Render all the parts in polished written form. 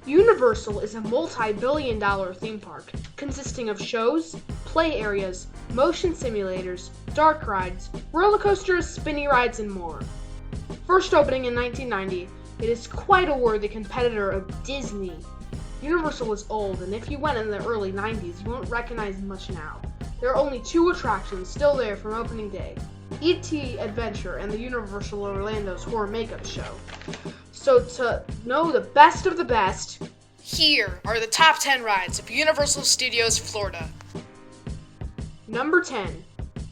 Universal is a multi-billion-dollar theme park consisting of shows, play areas, motion simulators, dark rides, roller coasters, spinny rides, and more. First opening in 1990, it is quite a worthy competitor of Disney. Universal is old, and if you went in the early 90s, you won't recognize much now. There are only 2 attractions still there from opening day: E.T. Adventure and the Universal Orlando's Horror Makeup Show. So to know the best of the best, here are the top 10 rides of Universal Studios Florida. Number 10,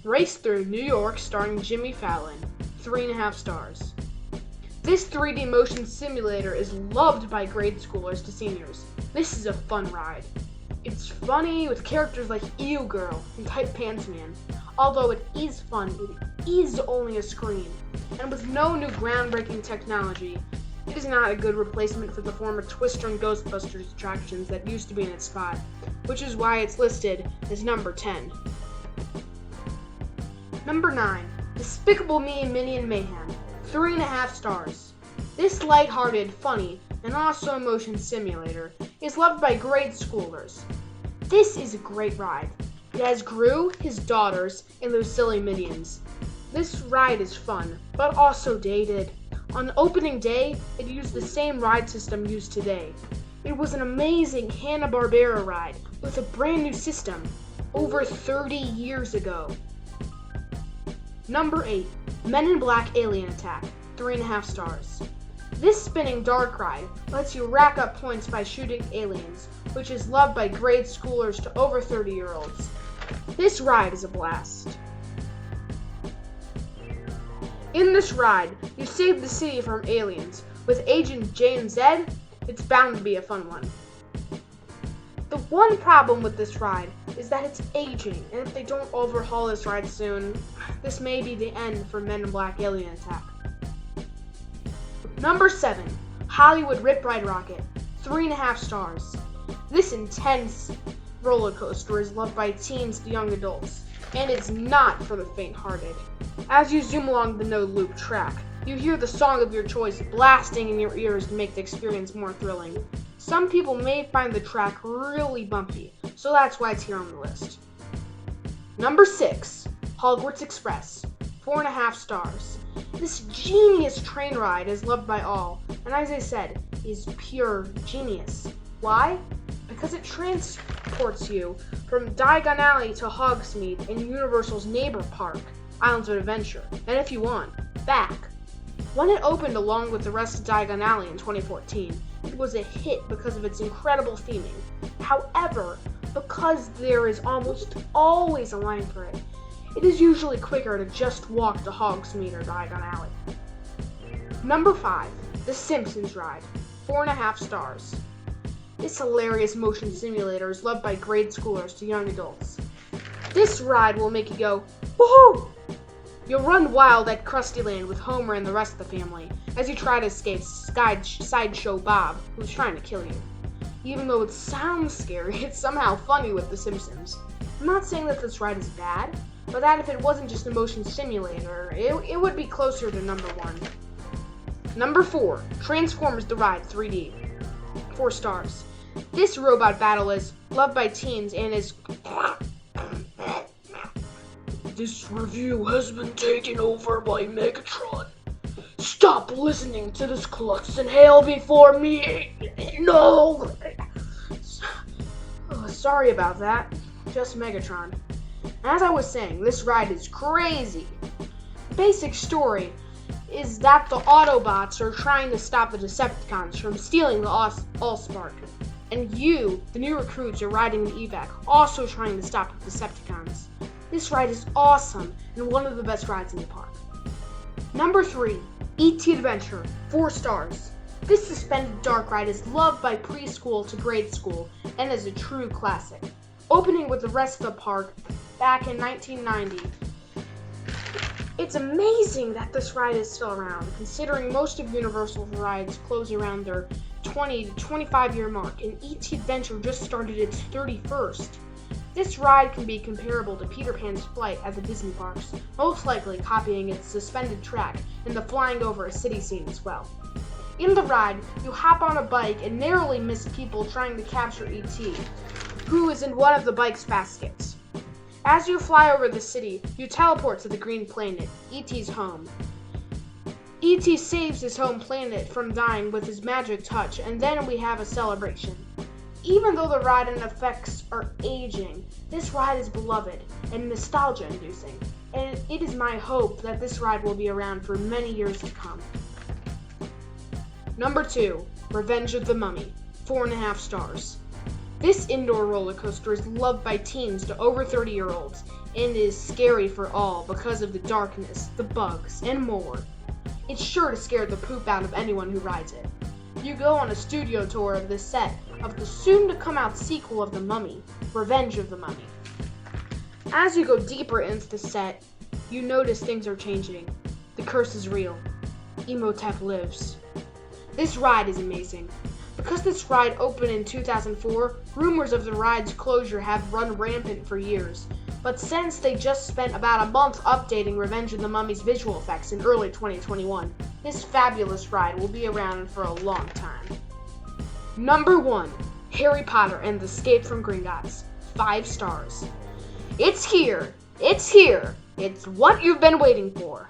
Race Through New York starring Jimmy Fallon, 3.5 stars. This 3D motion simulator is loved by grade schoolers to seniors. This is a fun ride. It's funny with characters like Ew Girl and Tight Pants Man. Although it is fun, it is only a screen. And with no new groundbreaking technology, it is not a good replacement for the former Twister and Ghostbusters attractions that used to be in its spot, which is why it's listed as number 10. Number 9, Despicable Me and Minion Mayhem, 3.5 stars. This lighthearted, funny, and also motion simulator is loved by grade schoolers. This is a great ride. It has Gru, his daughters, and those silly minions. This ride is fun, but also dated. On opening day, it used the same ride system used today. It was an amazing Hanna-Barbera ride with a brand new system over 30 years ago. Number 8, Men in Black Alien Attack, 3.5 stars. This spinning dark ride lets you rack up points by shooting aliens, which is loved by grade schoolers to over 30-year-olds. This ride is a blast. In this ride, you save the city from aliens. With Agent J and Z, it's bound to be a fun one. The one problem with this ride is that it's aging, and if they don't overhaul this ride soon, this may be the end for Men in Black Alien Attack. Number 7, Hollywood Rip Ride Rocket, 3.5 stars. This intense roller coaster is loved by teens to young adults, and it's not for the faint-hearted. As you zoom along the no-loop track, you hear the song of your choice blasting in your ears to make the experience more thrilling. Some people may find the track really bumpy, so that's why it's here on the list. Number 6, Hogwarts Express, 4.5 stars. This genius train ride is loved by all, and as I said, is pure genius. Why? Because it transports you from Diagon Alley to Hogsmeade in Universal's neighbor park, Islands of Adventure, and if you want, back. When it opened along with the rest of Diagon Alley in 2014, it was a hit because of its incredible theming. However, because there is almost always a line for it, it is usually quicker to just walk to Hogsmeade or Diagon Alley. Number 5, The Simpsons Ride, 4.5 stars. This hilarious motion simulator is loved by grade schoolers to young adults. This ride will make you go, woohoo! You'll run wild at Krusty Land with Homer and the rest of the family as you try to escape Sideshow Bob, who's trying to kill you. Even though it sounds scary, it's somehow funny with The Simpsons. I'm not saying that this ride is bad, but that if it wasn't just a motion simulator, it would be closer to number 1. Number 4, Transformers The Ride 3D, 4 stars. This robot battle is loved by teens and is... This review has been taken over by Megatron. Stop listening to this klutz and hail before me. No! Oh, sorry about that. Just Megatron. As I was saying, this ride is crazy. Basic story is that the Autobots are trying to stop the Decepticons from stealing the Allspark. And you, the new recruits, are riding the evac, also trying to stop the Decepticons. This ride is awesome and one of the best rides in the park. Number 3, E.T. Adventure, 4 stars. This suspended dark ride is loved by preschool to grade school and is a true classic. Opening with the rest of the park back in 1990. It's amazing that this ride is still around, considering most of Universal's rides close around their 20 to 25 year mark, and E.T. Adventure just started its 31st. This ride can be comparable to Peter Pan's flight at the Disney parks, most likely copying its suspended track and the flying over a city scene as well. In the ride, you hop on a bike and narrowly miss people trying to capture E.T., who is in one of the bike's baskets. As you fly over the city, you teleport to the green planet, E.T.'s home. E.T. saves his home planet from dying with his magic touch, and then we have a celebration. Even though the ride and effects are aging, this ride is beloved and nostalgia-inducing, and it is my hope that this ride will be around for many years to come. Number 2, Revenge of the Mummy, 4.5 stars. This indoor roller coaster is loved by teens to over 30-year-olds and is scary for all because of the darkness, the bugs, and more. It's sure to scare the poop out of anyone who rides it. You go on a studio tour of the set of the soon-to-come-out sequel of The Mummy, Revenge of the Mummy. As you go deeper into the set, you notice things are changing. The curse is real. Imhotep lives. This ride is amazing. Because this ride opened in 2004, rumors of the ride's closure have run rampant for years. But since they just spent about a month updating Revenge of the Mummy's visual effects in early 2021, this fabulous ride will be around for a long time. Number 1, Harry Potter and the Escape from Gringots, 5 stars. It's here! It's here! It's what you've been waiting for!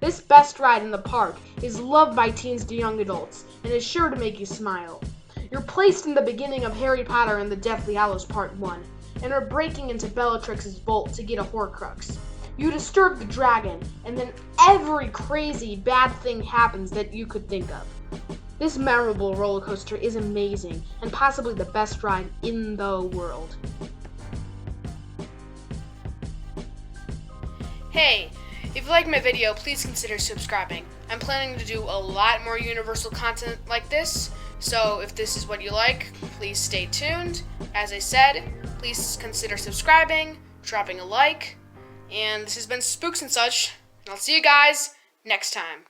This best ride in the park is loved by teens to young adults and is sure to make you smile. You're placed in the beginning of Harry Potter and the Deathly Hallows Part 1 and are breaking into Bellatrix's vault to get a Horcrux. You disturb the dragon, and then every crazy bad thing happens that you could think of. This memorable roller coaster is amazing and possibly the best ride in the world. Hey, if you like my video, please consider subscribing. I'm planning to do a lot more Universal content like this, so if this is what you like, please stay tuned. As I said, please consider subscribing, dropping a like, and this has been Spooks and Such, and I'll see you guys next time.